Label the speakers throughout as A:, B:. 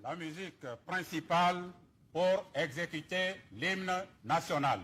A: la musique principale pour exécuter l'hymne national.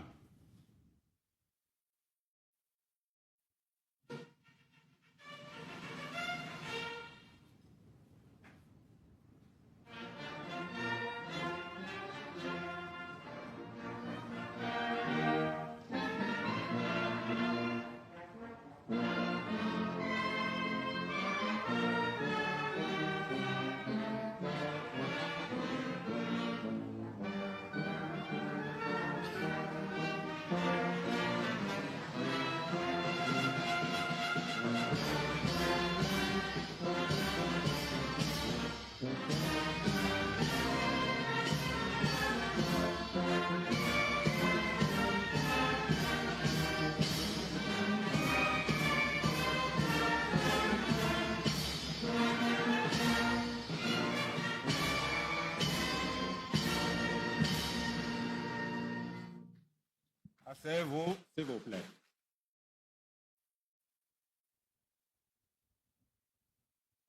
A: Asseyez-vous, s'il vous plaît.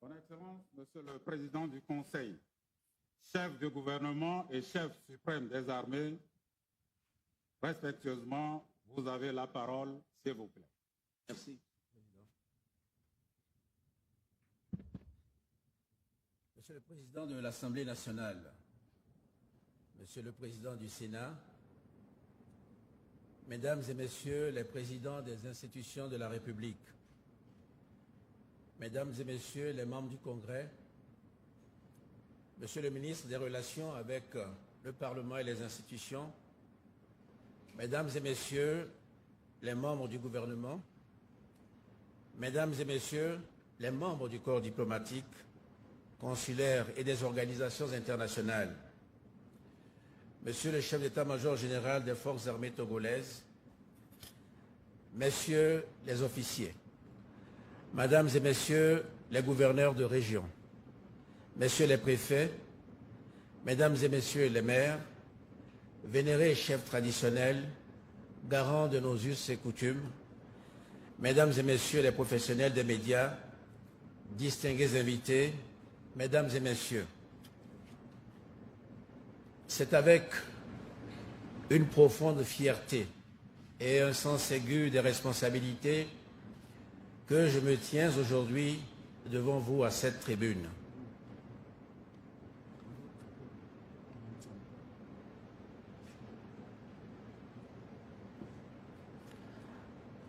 A: Son Excellence, Monsieur le Président du Conseil, chef du gouvernement et chef suprême des armées, respectueusement, vous avez la parole, s'il vous plaît.
B: Merci. Monsieur le Président de l'Assemblée nationale, Monsieur le Président du Sénat, Mesdames et Messieurs les Présidents des institutions de la République, Mesdames et Messieurs les membres du Congrès, Monsieur le Ministre des Relations avec le Parlement et les institutions, Mesdames et Messieurs les membres du gouvernement, Mesdames et Messieurs les membres du corps diplomatique, consulaire et des organisations internationales, Monsieur le chef d'état-major général des forces armées togolaises, Messieurs les officiers, Mesdames et Messieurs les gouverneurs de région, Messieurs les préfets, Mesdames et Messieurs les maires, vénérés chefs traditionnels, garants de nos us et coutumes, Mesdames et Messieurs les professionnels des médias, distingués invités, Mesdames et Messieurs, c'est avec une profonde fierté et un sens aigu des responsabilités que je me tiens aujourd'hui devant vous à cette tribune.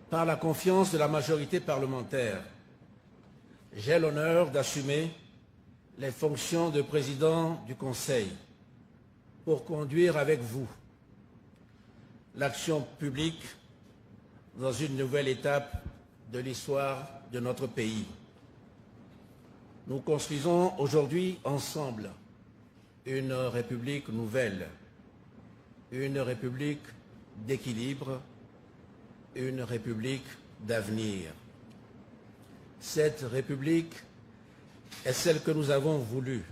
B: Par la confiance de la majorité parlementaire, j'ai l'honneur d'assumer les fonctions de président du Conseil pour conduire avec vous l'action publique dans une nouvelle étape de l'histoire de notre pays. Nous construisons aujourd'hui ensemble une République nouvelle, une République d'équilibre, une République d'avenir. Cette République est celle que nous avons voulue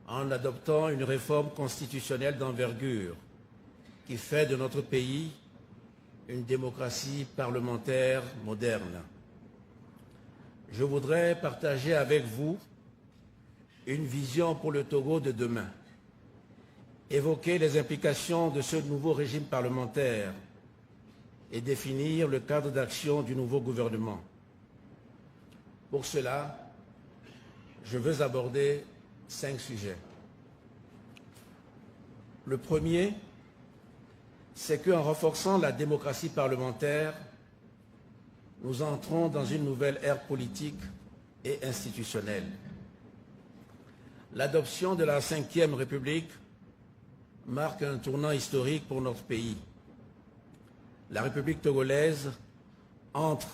B: en adoptant une réforme constitutionnelle d'envergure qui fait de notre pays une démocratie parlementaire moderne. Je voudrais partager avec vous une vision pour le Togo de demain, évoquer les implications de ce nouveau régime parlementaire et définir le cadre d'action du nouveau gouvernement. Pour cela, je veux aborder 5 sujets. Le premier, c'est qu'en renforçant la démocratie parlementaire, nous entrons dans une nouvelle ère politique et institutionnelle. L'adoption de la Ve République marque un tournant historique pour notre pays. La République togolaise entre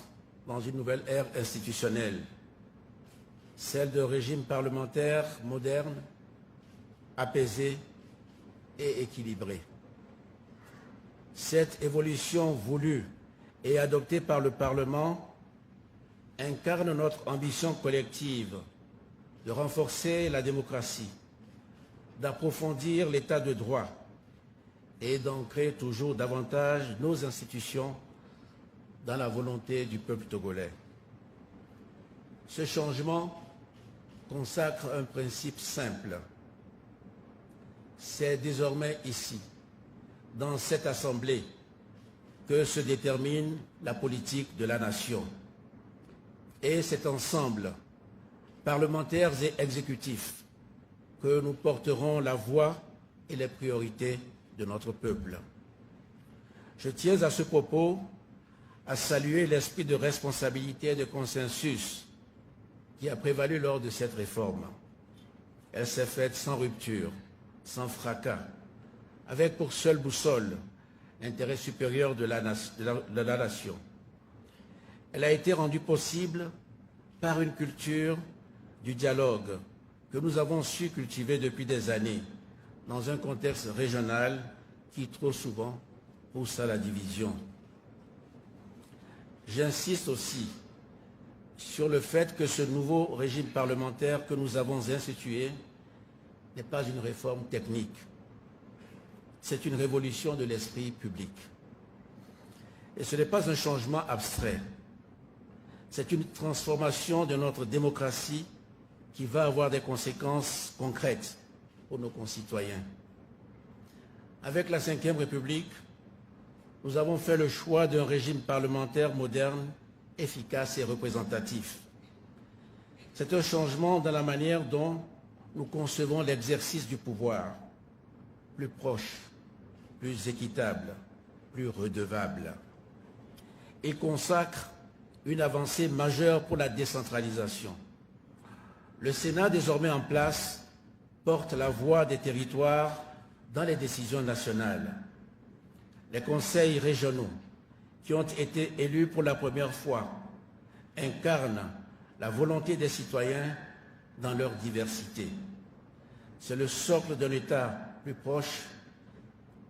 B: dans une nouvelle ère institutionnelle, celle de régime parlementaire moderne, apaisé et équilibré. Cette évolution voulue et adoptée par le Parlement incarne notre ambition collective de renforcer la démocratie, d'approfondir l'état de droit et d'ancrer toujours davantage nos institutions dans la volonté du peuple togolais. Ce changement consacre un principe simple, c'est désormais ici, dans cette Assemblée, que se détermine la politique de la nation. Et c'est ensemble, parlementaires et exécutifs, que nous porterons la voix et les priorités de notre peuple. Je tiens à ce propos à saluer l'esprit de responsabilité et de consensus qui a prévalu lors de cette réforme. Elle s'est faite sans rupture, sans fracas, avec pour seule boussole l'intérêt supérieur de la nation. Elle a été rendue possible par une culture du dialogue que nous avons su cultiver depuis des années dans un contexte régional qui trop souvent pousse à la division. J'insiste aussi sur le fait que ce nouveau régime parlementaire que nous avons institué n'est pas une réforme technique. C'est une révolution de l'esprit public. Et ce n'est pas un changement abstrait. C'est une transformation de notre démocratie qui va avoir des conséquences concrètes pour nos concitoyens. Avec la Ve République, nous avons fait le choix d'un régime parlementaire moderne, efficace et représentatif. C'est un changement dans la manière dont nous concevons l'exercice du pouvoir, plus proche, plus équitable, plus redevable. Il consacre une avancée majeure pour la décentralisation. Le Sénat, désormais en place, porte la voix des territoires dans les décisions nationales. Les conseils régionaux, qui ont été élus pour la première fois, incarnent la volonté des citoyens dans leur diversité. C'est le socle d'un État plus proche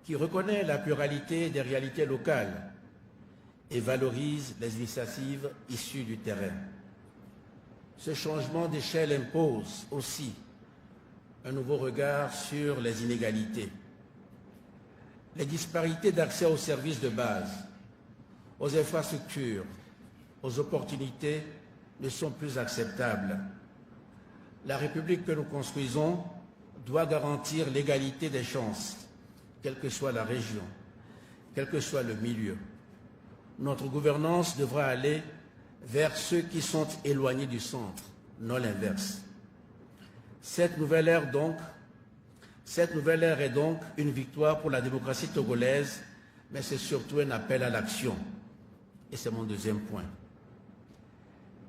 B: qui reconnaît la pluralité des réalités locales et valorise les initiatives issues du terrain. Ce changement d'échelle impose aussi un nouveau regard sur les inégalités. Les disparités d'accès aux services de base, aux infrastructures, aux opportunités ne sont plus acceptables. La République que nous construisons doit garantir l'égalité des chances, quelle que soit la région, quel que soit le milieu. Notre gouvernance devra aller vers ceux qui sont éloignés du centre, non l'inverse. Cette nouvelle ère est donc une victoire pour la démocratie togolaise, mais c'est surtout un appel à l'action. Et c'est mon deuxième point.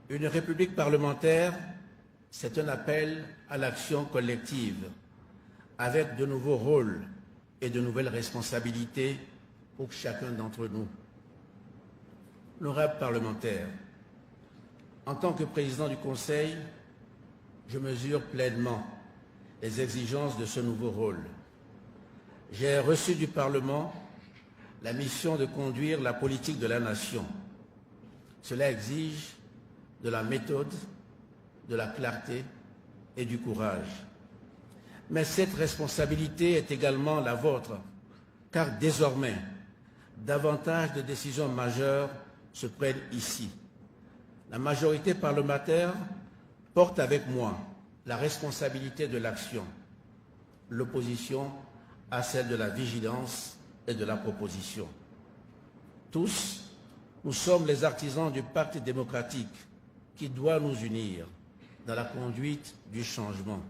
B: Une république parlementaire, c'est un appel à l'action collective, avec de nouveaux rôles et de nouvelles responsabilités pour chacun d'entre nous. Honorables parlementaires, en tant que président du Conseil, je mesure pleinement les exigences de ce nouveau rôle. J'ai reçu du Parlement la mission de conduire la politique de la nation. Cela exige de la méthode, de la clarté et du courage. Mais cette responsabilité est également la vôtre, car désormais, davantage de décisions majeures se prennent ici. La majorité parlementaire porte avec moi la responsabilité de l'action. L'opposition a celle de la vigilance et de la proposition. Tous, nous sommes les artisans du pacte démocratique qui doit nous unir dans la conduite du changement.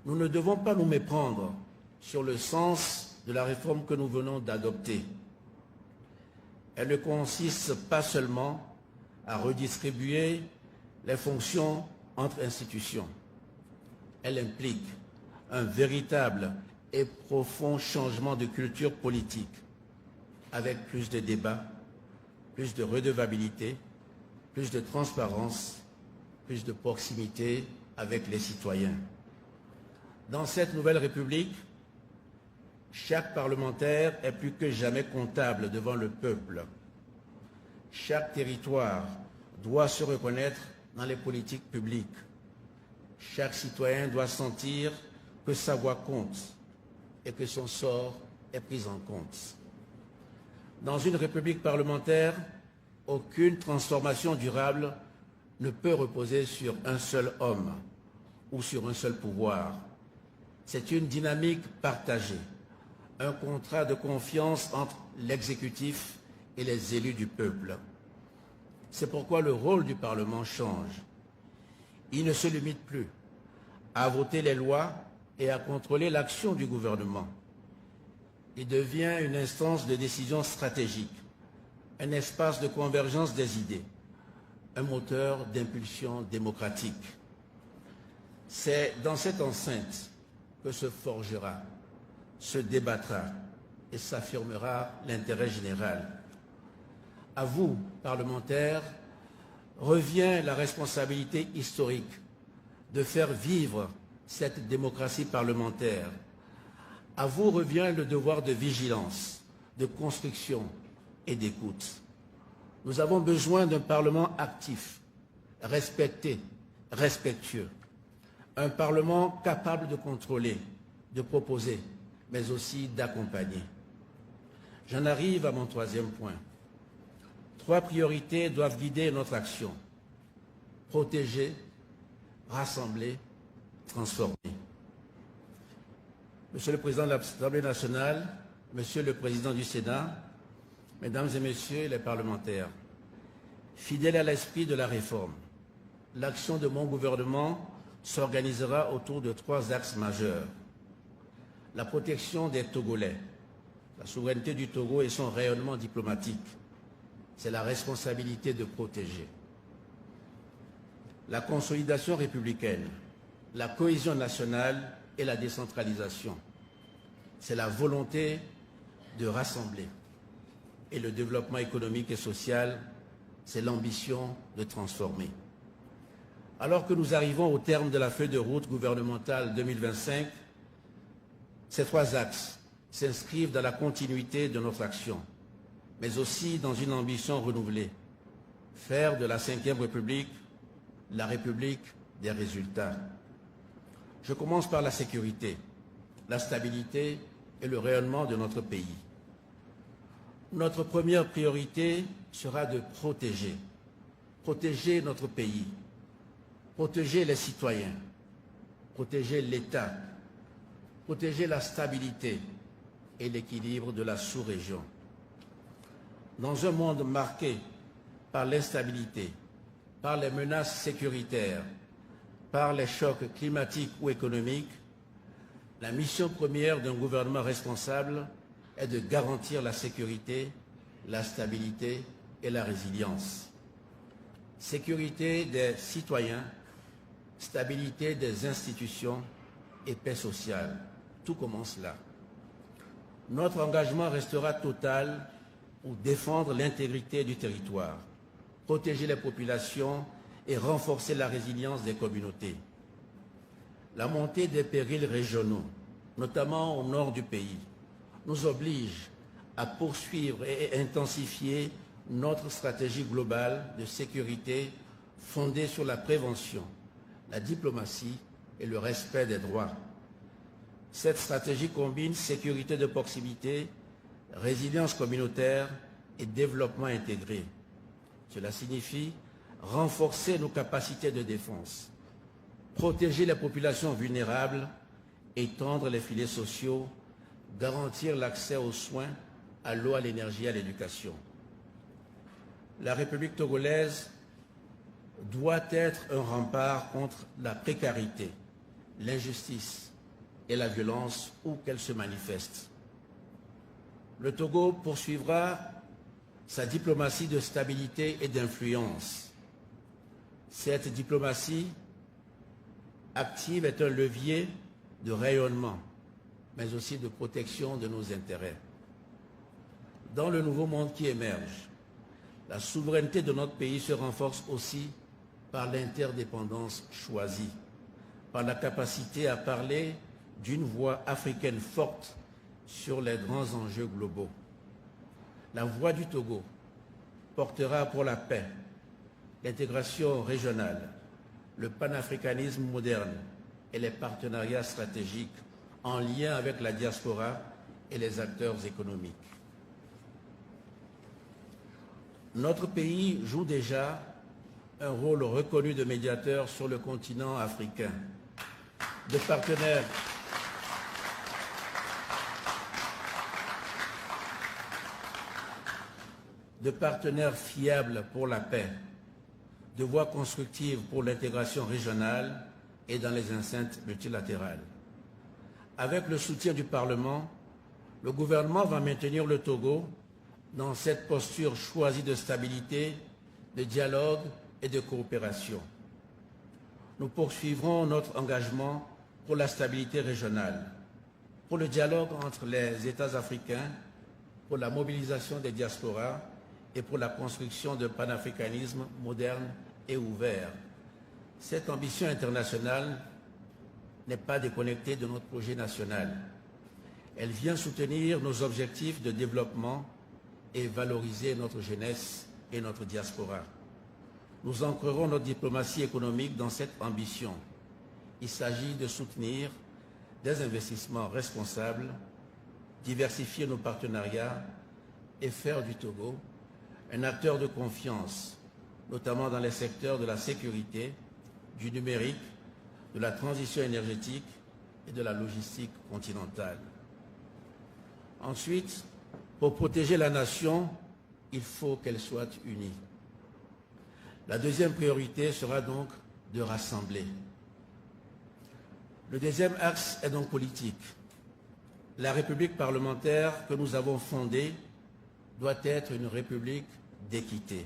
B: Nous ne devons pas nous méprendre sur le sens de la réforme que nous venons d'adopter. Elle ne consiste pas seulement à redistribuer les fonctions entre institutions. Elle implique un véritable et profond changement de culture politique, avec plus de débats, plus de redevabilité, plus de transparence, plus de proximité avec les citoyens. Dans cette nouvelle République, chaque parlementaire est plus que jamais comptable devant le peuple. Chaque territoire doit se reconnaître dans les politiques publiques. Chaque citoyen doit sentir que sa voix compte et que son sort est pris en compte. Dans une république parlementaire, aucune transformation durable ne peut reposer sur un seul homme ou sur un seul pouvoir. C'est une dynamique partagée, un contrat de confiance entre l'exécutif et les élus du peuple. C'est pourquoi le rôle du Parlement change. Il ne se limite plus à voter les lois et à contrôler l'action du gouvernement. Il devient une instance de décision stratégique, un espace de convergence des idées, un moteur d'impulsion démocratique. C'est dans cette enceinte que se forgera, se débattra et s'affirmera l'intérêt général. À vous, parlementaires, revient la responsabilité historique de faire vivre cette démocratie parlementaire. À vous revient le devoir de vigilance, de construction et d'écoute. Nous avons besoin d'un Parlement actif, respecté, respectueux. Un Parlement capable de contrôler, de proposer, mais aussi d'accompagner. J'en arrive à mon troisième point. 3 priorités doivent guider notre action. Protéger, rassembler, transformer. Monsieur le Président de l'Assemblée nationale, Monsieur le Président du Sénat, Mesdames et Messieurs les parlementaires, fidèle à l'esprit de la réforme, l'action de mon gouvernement s'organisera autour de 3 axes majeurs. La protection des Togolais, la souveraineté du Togo et son rayonnement diplomatique. C'est la responsabilité de protéger. La consolidation républicaine, la cohésion nationale et la décentralisation. C'est la volonté de rassembler. Et le développement économique et social, c'est l'ambition de transformer. Alors que nous arrivons au terme de la feuille de route gouvernementale 2025, ces 3 axes s'inscrivent dans la continuité de notre action, mais aussi dans une ambition renouvelée, faire de la Ve République la République des résultats. Je commence par la sécurité, la stabilité et le rayonnement de notre pays. Notre première priorité sera de protéger notre pays, protéger les citoyens, protéger l'État, protéger la stabilité et l'équilibre de la sous-région. Dans un monde marqué par l'instabilité, par les menaces sécuritaires, par les chocs climatiques ou économiques, la mission première d'un gouvernement responsable est de garantir la sécurité, la stabilité et la résilience. Sécurité des citoyens, stabilité des institutions et paix sociale. Tout commence là. Notre engagement restera total pour défendre l'intégrité du territoire, protéger les populations et renforcer la résilience des communautés. La montée des périls régionaux, notamment au nord du pays, nous oblige à poursuivre et intensifier notre stratégie globale de sécurité fondée sur la prévention, la diplomatie et le respect des droits. Cette stratégie combine sécurité de proximité, résilience communautaire et développement intégré. Cela signifie renforcer nos capacités de défense, protéger les populations vulnérables, étendre les filets sociaux, garantir l'accès aux soins, à l'eau, à l'énergie et à l'éducation. La République togolaise doit être un rempart contre la précarité, l'injustice et la violence où qu'elle se manifeste. Le Togo poursuivra sa diplomatie de stabilité et d'influence. Cette diplomatie active est un levier de rayonnement, mais aussi de protection de nos intérêts. Dans le nouveau monde qui émerge, la souveraineté de notre pays se renforce aussi par l'interdépendance choisie, par la capacité à parler d'une voix africaine forte sur les grands enjeux globaux. La voix du Togo portera pour la paix, l'intégration régionale, le panafricanisme moderne et les partenariats stratégiques en lien avec la diaspora et les acteurs économiques. Notre pays joue déjà un rôle reconnu de médiateur sur le continent africain, de partenaire de partenaire fiable pour la paix, de voie constructive pour l'intégration régionale et dans les enceintes multilatérales. Avec le soutien du Parlement, le gouvernement va maintenir le Togo dans cette posture choisie de stabilité, de dialogue et de coopération. Nous poursuivrons notre engagement pour la stabilité régionale, pour le dialogue entre les États africains, pour la mobilisation des diasporas et pour la construction d'un panafricanisme moderne et ouvert. Cette ambition internationale n'est pas déconnectée de notre projet national. Elle vient soutenir nos objectifs de développement et valoriser notre jeunesse et notre diaspora. Nous ancrerons notre diplomatie économique dans cette ambition. Il s'agit de soutenir des investissements responsables, diversifier nos partenariats et faire du Togo un acteur de confiance, notamment dans les secteurs de la sécurité, du numérique, de la transition énergétique et de la logistique continentale. Ensuite, pour protéger la nation, il faut qu'elle soit unie. La deuxième priorité sera donc de rassembler. Le deuxième axe est donc politique. La République parlementaire que nous avons fondée doit être une République d'équité.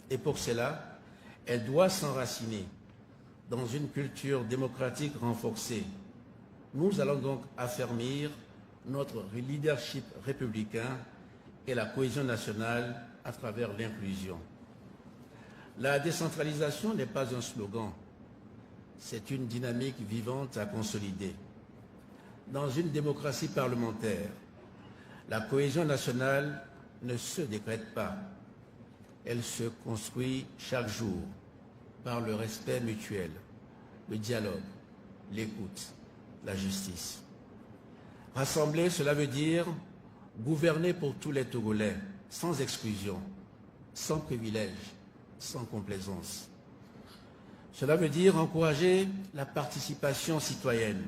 B: Et pour cela, elle doit s'enraciner dans une culture démocratique renforcée. Nous allons donc affermir notre leadership républicain et la cohésion nationale à travers l'inclusion. La décentralisation n'est pas un slogan, c'est une dynamique vivante à consolider. Dans une démocratie parlementaire, la cohésion nationale ne se décrète pas, elle se construit chaque jour par le respect mutuel, le dialogue, l'écoute, la justice. Rassembler, cela veut dire gouverner pour tous les Togolais, sans exclusion, sans privilège, sans complaisance. Cela veut dire encourager la participation citoyenne,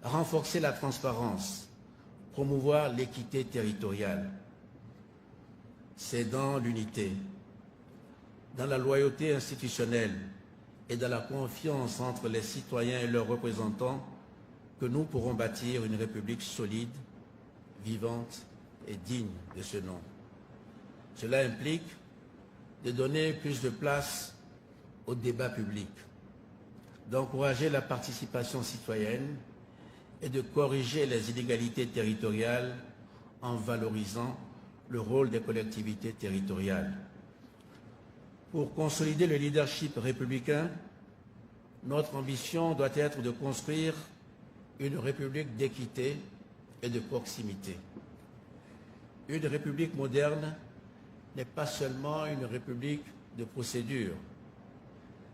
B: renforcer la transparence, promouvoir l'équité territoriale. C'est dans l'unité, dans la loyauté institutionnelle et dans la confiance entre les citoyens et leurs représentants que nous pourrons bâtir une République solide, vivante et digne de ce nom. Cela implique de donner plus de place au débat public, d'encourager la participation citoyenne et de corriger les inégalités territoriales en valorisant le rôle des collectivités territoriales. Pour consolider le leadership républicain, notre ambition doit être de construire une république d'équité et de proximité. Une république moderne n'est pas seulement une république de procédure,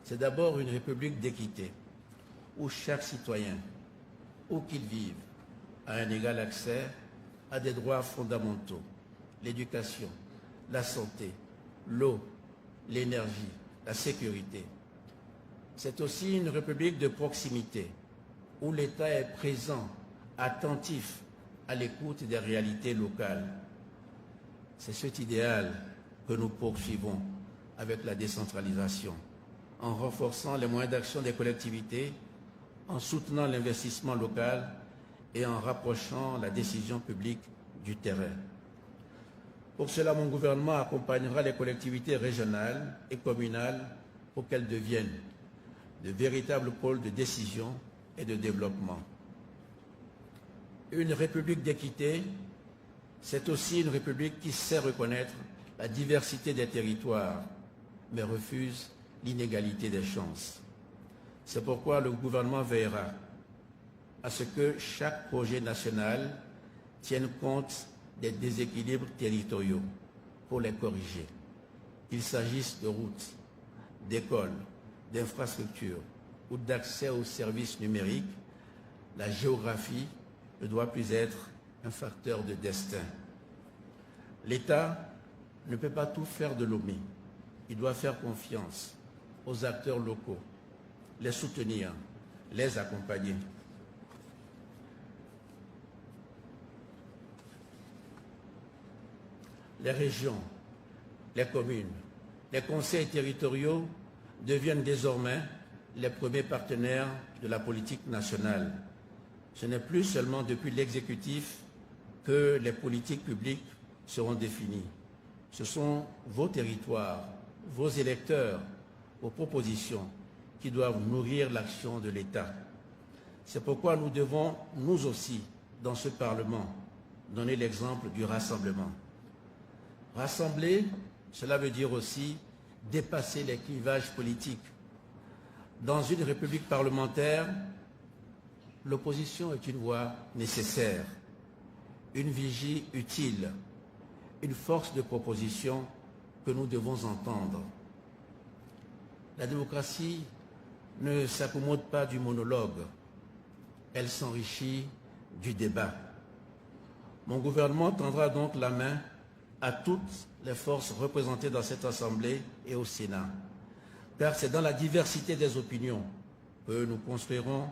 B: c'est d'abord une république d'équité, où chaque citoyen, où qu'il vive, a un égal accès à des droits fondamentaux, l'éducation, la santé, l'eau, l'énergie, la sécurité. C'est aussi une république de proximité, où l'État est présent, attentif à l'écoute des réalités locales. C'est cet idéal que nous poursuivons avec la décentralisation, en renforçant les moyens d'action des collectivités, en soutenant l'investissement local et en rapprochant la décision publique du terrain. Pour cela, mon gouvernement accompagnera les collectivités régionales et communales pour qu'elles deviennent de véritables pôles de décision et de développement. Une république d'équité, c'est aussi une république qui sait reconnaître la diversité des territoires, mais refuse l'inégalité des chances. C'est pourquoi le gouvernement veillera à ce que chaque projet national tienne compte des déséquilibres territoriaux pour les corriger. Qu'il s'agisse de routes, d'écoles, d'infrastructures ou d'accès aux services numériques, la géographie ne doit plus être un facteur de destin. L'État ne peut pas tout faire de l'OMI. Il doit faire confiance aux acteurs locaux, les soutenir, les accompagner. Les régions, les communes, les conseils territoriaux deviennent désormais les premiers partenaires de la politique nationale. Ce n'est plus seulement depuis l'exécutif que les politiques publiques seront définies. Ce sont vos territoires, vos électeurs, vos propositions qui doivent nourrir l'action de l'État. C'est pourquoi nous devons, nous aussi, dans ce Parlement, donner l'exemple du rassemblement. Rassembler, cela veut dire aussi dépasser les clivages politiques. Dans une république parlementaire, l'opposition est une voix nécessaire, une vigie utile, une force de proposition que nous devons entendre. La démocratie ne s'accommode pas du monologue, elle s'enrichit du débat. Mon gouvernement tendra donc la main à toutes les forces représentées dans cette Assemblée et au Sénat, car c'est dans la diversité des opinions que nous construirons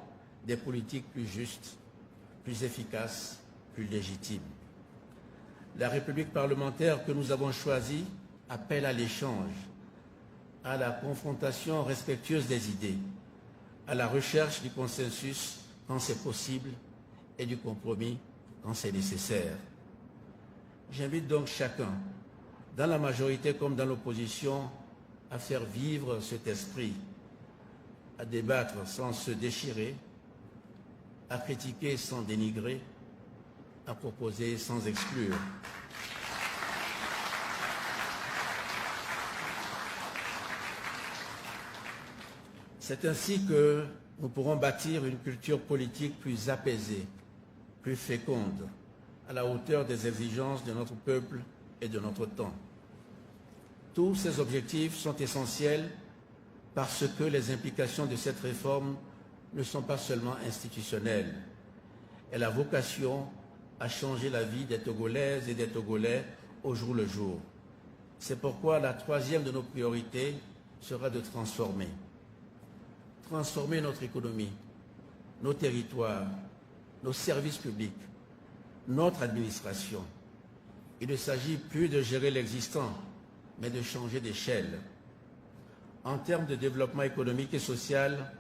B: des politiques plus justes, plus efficaces, plus légitimes. La République parlementaire que nous avons choisie appelle à l'échange, à la confrontation respectueuse des idées, à la recherche du consensus quand c'est possible et du compromis quand c'est nécessaire. J'invite donc chacun, dans la majorité comme dans l'opposition, à faire vivre cet esprit, à débattre sans se déchirer, à critiquer sans dénigrer, à proposer sans exclure. C'est ainsi que nous pourrons bâtir une culture politique plus apaisée, plus féconde, à la hauteur des exigences de notre peuple et de notre temps. Tous ces objectifs sont essentiels parce que les implications de cette réforme ne sont pas seulement institutionnelles. Elle a vocation à changer la vie des Togolaises et des Togolais au jour le jour. C'est pourquoi la troisième de nos priorités sera de transformer. Transformer notre économie, nos territoires, nos services publics, notre administration. Il ne s'agit plus de gérer l'existant, mais de changer d'échelle. En termes de développement économique et social,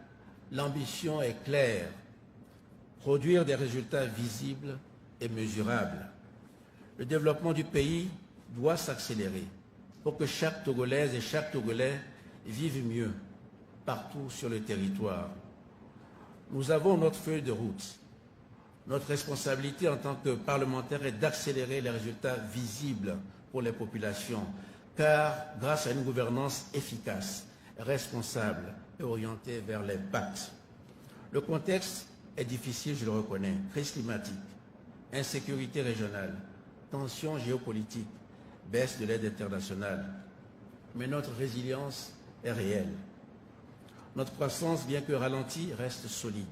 B: l'ambition est claire. Produire des résultats visibles et mesurables. Le développement du pays doit s'accélérer pour que chaque Togolaise et chaque Togolais vive mieux partout sur le territoire. Nous avons notre feuille de route. Notre responsabilité en tant que parlementaires est d'accélérer les résultats visibles pour les populations, car grâce à une gouvernance efficace, responsable et orientée vers l'impact. Le contexte est difficile, je le reconnais, crise climatique, insécurité régionale, tensions géopolitiques, baisse de l'aide internationale. Mais notre résilience est réelle. Notre croissance, bien que ralentie, reste solide.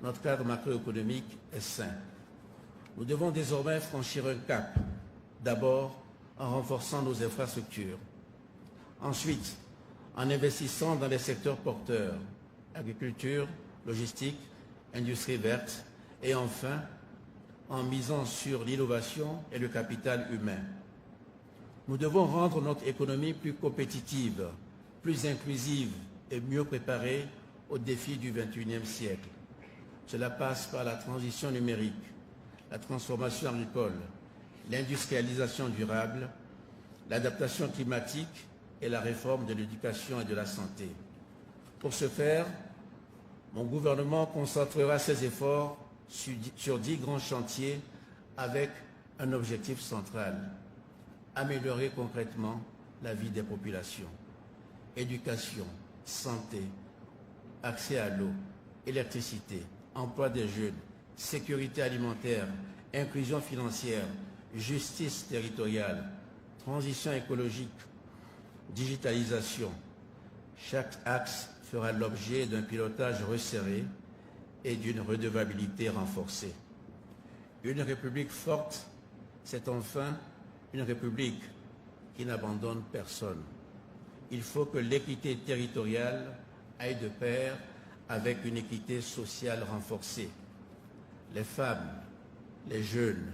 B: Notre cadre macroéconomique est sain. Nous devons désormais franchir un cap. D'abord, en renforçant nos infrastructures. Ensuite, en investissant dans les secteurs porteurs, agriculture, logistique, industrie verte. Et enfin, en misant sur l'innovation et le capital humain. Nous devons rendre notre économie plus compétitive, plus inclusive et mieux préparée aux défis du XXIe siècle. Cela passe par la transition numérique, la transformation agricole, l'industrialisation durable, l'adaptation climatique et la réforme de l'éducation et de la santé. Pour ce faire, mon gouvernement concentrera ses efforts sur 10 grands chantiers avec un objectif central: améliorer concrètement la vie des populations. Éducation, santé, accès à l'eau, électricité, emploi des jeunes, sécurité alimentaire, inclusion financière, justice territoriale, transition écologique, digitalisation. Chaque axe fera l'objet d'un pilotage resserré et d'une redevabilité renforcée. Une république forte, c'est enfin une république qui n'abandonne personne. Il faut que l'équité territoriale aille de pair avec une équité sociale renforcée. Les femmes, les jeunes,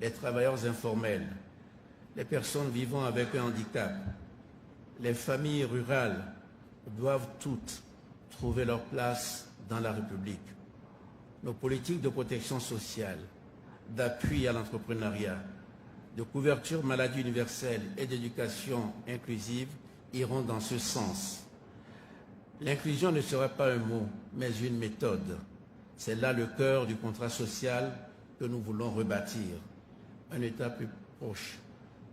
B: les travailleurs informels, les personnes vivant avec un handicap, les familles rurales doivent toutes trouver leur place dans la République. Nos politiques de protection sociale, d'appui à l'entrepreneuriat, de couverture maladie universelle et d'éducation inclusive iront dans ce sens. L'inclusion ne sera pas un mot, mais une méthode. C'est là le cœur du contrat social que nous voulons rebâtir. Un État plus proche,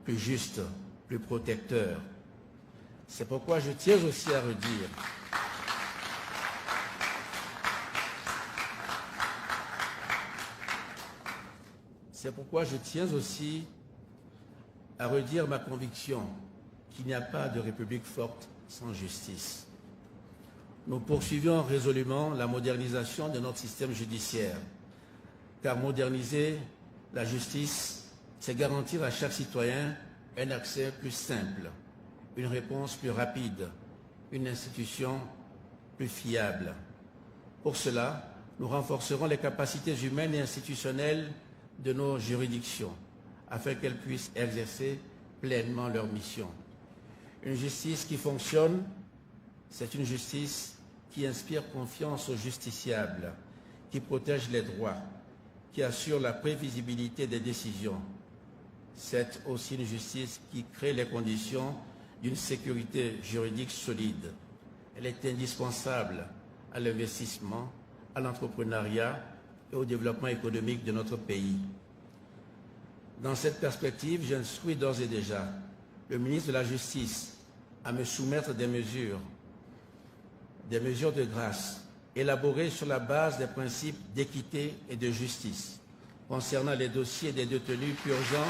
B: plus juste, plus protecteur. C'est pourquoi je tiens aussi à redire ma conviction qu'il n'y a pas de République forte sans justice. Nous poursuivions résolument la modernisation de notre système judiciaire, car moderniser la justice, c'est garantir à chaque citoyen un accès plus simple, une réponse plus rapide, une institution plus fiable. Pour cela, nous renforcerons les capacités humaines et institutionnelles de nos juridictions, afin qu'elles puissent exercer pleinement leur mission. Une justice qui fonctionne, c'est une justice qui inspire confiance aux justiciables, qui protège les droits, qui assure la prévisibilité des décisions. C'est aussi une justice qui crée les conditions d'une sécurité juridique solide. Elle est indispensable à l'investissement, à l'entrepreneuriat et au développement économique de notre pays. Dans cette perspective, j'instruis d'ores et déjà le ministre de la Justice à me soumettre des mesures de grâce élaborées sur la base des principes d'équité et de justice concernant les dossiers des détenus purgeant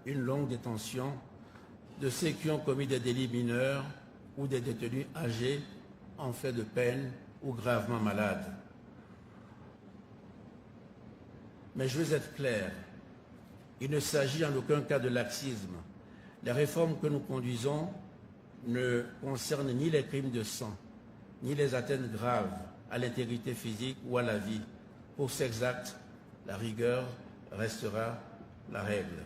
B: une longue détention, de ceux qui ont commis des délits mineurs ou des détenus âgés en fait de peine ou gravement malades. Mais je veux être clair, il ne s'agit en aucun cas de laxisme. Les réformes que nous conduisons ne concernent ni les crimes de sang, ni les atteintes graves à l'intégrité physique ou à la vie. Pour ces actes, la rigueur restera la règle.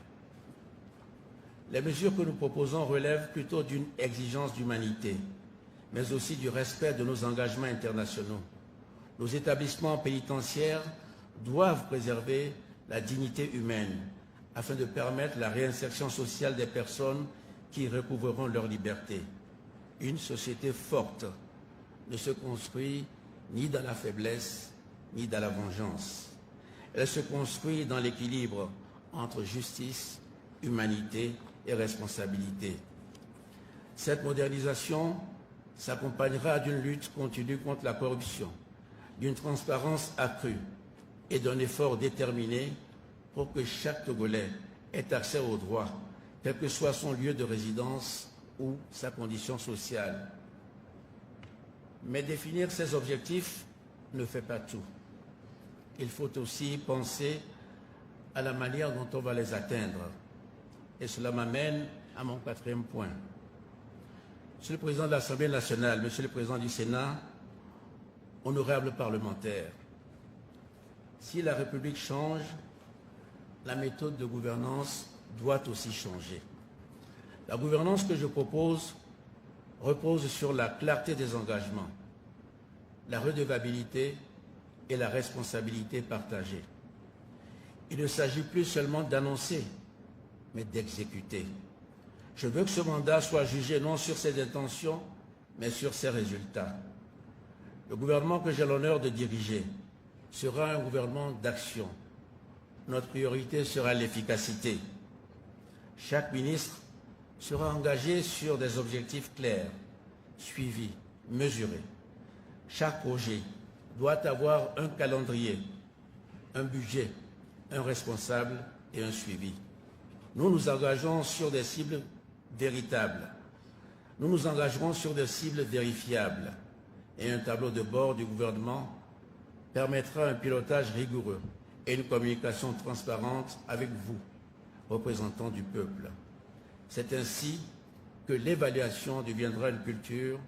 B: Les mesures que nous proposons relèvent plutôt d'une exigence d'humanité, mais aussi du respect de nos engagements internationaux. Nos établissements pénitentiaires doivent préserver la dignité humaine afin de permettre la réinsertion sociale des personnes qui recouvreront leur liberté. Une société forte ne se construit ni dans la faiblesse, ni dans la vengeance. Elle se construit dans l'équilibre entre justice, humanité et responsabilité. Cette modernisation s'accompagnera d'une lutte continue contre la corruption, d'une transparence accrue et d'un effort déterminé pour que chaque Togolais ait accès aux droits, quel que soit son lieu de résidence ou sa condition sociale. Mais définir ces objectifs ne fait pas tout. Il faut aussi penser à la manière dont on va les atteindre. Et cela m'amène à mon quatrième point. Monsieur le Président de l'Assemblée nationale, Monsieur le Président du Sénat, honorables parlementaires, si la République change, la méthode de gouvernance doit aussi changer. La gouvernance que je propose repose sur la clarté des engagements, la redevabilité et la responsabilité partagée. Il ne s'agit plus seulement d'annoncer, mais d'exécuter. Je veux que ce mandat soit jugé non sur ses intentions, mais sur ses résultats. Le gouvernement que j'ai l'honneur de diriger sera un gouvernement d'action. Notre priorité sera l'efficacité. Chaque ministre sera engagé sur des objectifs clairs, suivis, mesurés. Chaque projet doit avoir un calendrier, un budget, un responsable et un suivi. Nous nous engageons sur des cibles véritables. Nous nous engagerons sur des cibles vérifiables. Et un tableau de bord du gouvernement permettra un pilotage rigoureux et une communication transparente avec vous, représentants du peuple. C'est ainsi que l'évaluation deviendra une culture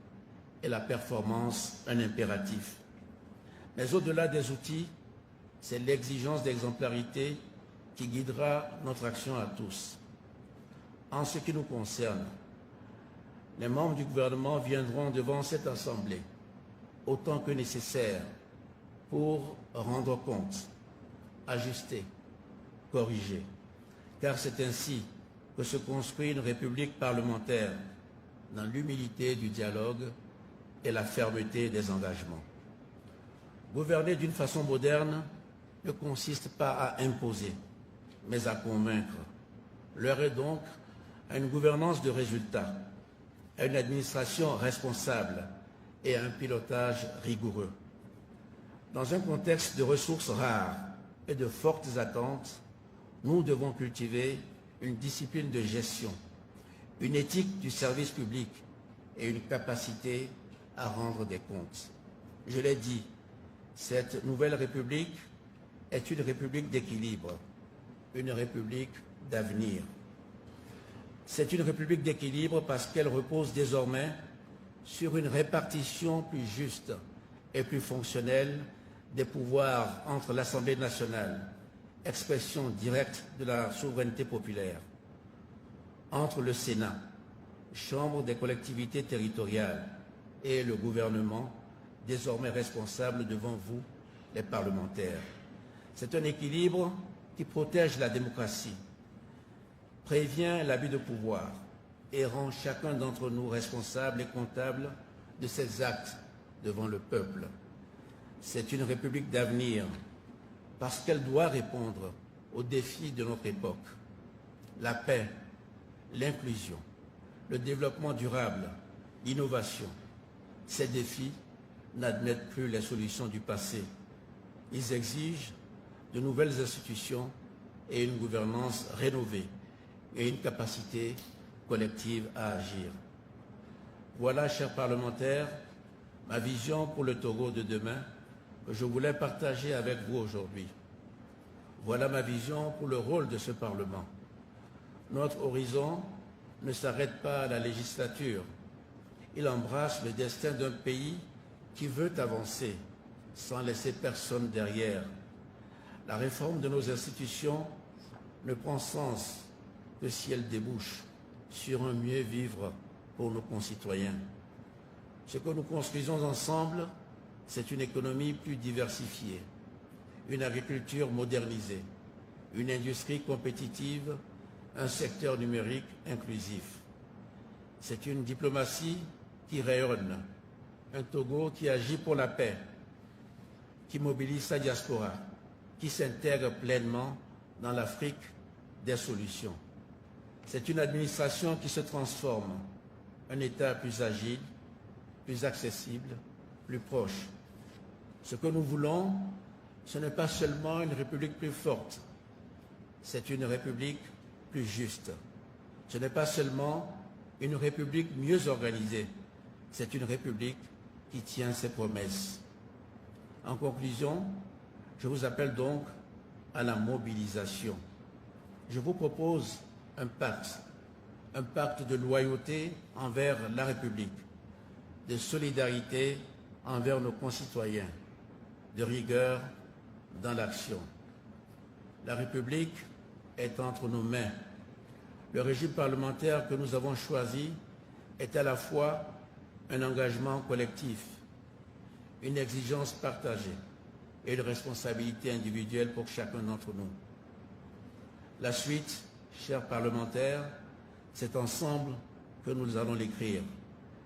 B: et la performance un impératif. Mais au-delà des outils, c'est l'exigence d'exemplarité qui guidera notre action à tous. En ce qui nous concerne, les membres du gouvernement viendront devant cette Assemblée autant que nécessaire pour rendre compte, ajuster, corriger, car c'est ainsi que se construit une république parlementaire dans l'humilité du dialogue et la fermeté des engagements. Gouverner d'une façon moderne ne consiste pas à imposer, mais à convaincre. L'heure est donc à une gouvernance de résultats, à une administration responsable et à un pilotage rigoureux. Dans un contexte de ressources rares et de fortes attentes, nous devons cultiver une discipline de gestion, une éthique du service public et une capacité à rendre des comptes. Je l'ai dit, cette nouvelle République est une République d'équilibre, une République d'avenir. C'est une République d'équilibre parce qu'elle repose désormais sur une répartition plus juste et plus fonctionnelle des pouvoirs entre l'Assemblée nationale, expression directe de la souveraineté populaire, entre le Sénat, chambre des collectivités territoriales, et le gouvernement, désormais responsable devant vous, les parlementaires. C'est un équilibre qui protège la démocratie, prévient l'abus de pouvoir et rend chacun d'entre nous responsable et comptable de ses actes devant le peuple. C'est une République d'avenir parce qu'elle doit répondre aux défis de notre époque. La paix, l'inclusion, le développement durable, l'innovation. Ces défis n'admettent plus les solutions du passé. Ils exigent de nouvelles institutions et une gouvernance rénovée et une capacité collective à agir. Voilà, chers parlementaires, ma vision pour le Togo de demain que je voulais partager avec vous aujourd'hui. Voilà ma vision pour le rôle de ce Parlement. Notre horizon ne s'arrête pas à la législature. Il embrasse le destin d'un pays qui veut avancer sans laisser personne derrière. La réforme de nos institutions ne prend sens que si elle débouche sur un mieux vivre pour nos concitoyens. Ce que nous construisons ensemble, c'est une économie plus diversifiée, une agriculture modernisée, une industrie compétitive, un secteur numérique inclusif. C'est une diplomatie qui rayonne, un Togo qui agit pour la paix, qui mobilise sa diaspora, qui s'intègre pleinement dans l'Afrique des solutions. C'est une administration qui se transforme, un État plus agile, plus accessible, plus proche. Ce que nous voulons, ce n'est pas seulement une République plus forte, c'est une République plus juste. Ce n'est pas seulement une République mieux organisée, c'est une République qui tient ses promesses. En conclusion, je vous appelle donc à la mobilisation. Je vous propose un pacte de loyauté envers la République, de solidarité envers nos concitoyens, de rigueur dans l'action. La République est entre nos mains. Le régime parlementaire que nous avons choisi est à la fois un engagement collectif, une exigence partagée et une responsabilité individuelle pour chacun d'entre nous. La suite, chers parlementaires, c'est ensemble que nous allons l'écrire.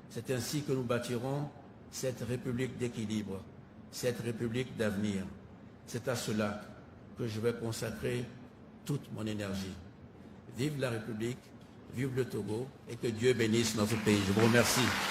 B: C'est ainsi que nous bâtirons cette République d'équilibre, cette République d'avenir. C'est à cela que je vais consacrer toute mon énergie. Vive la République, vive le Togo et que Dieu bénisse notre pays. Je vous remercie.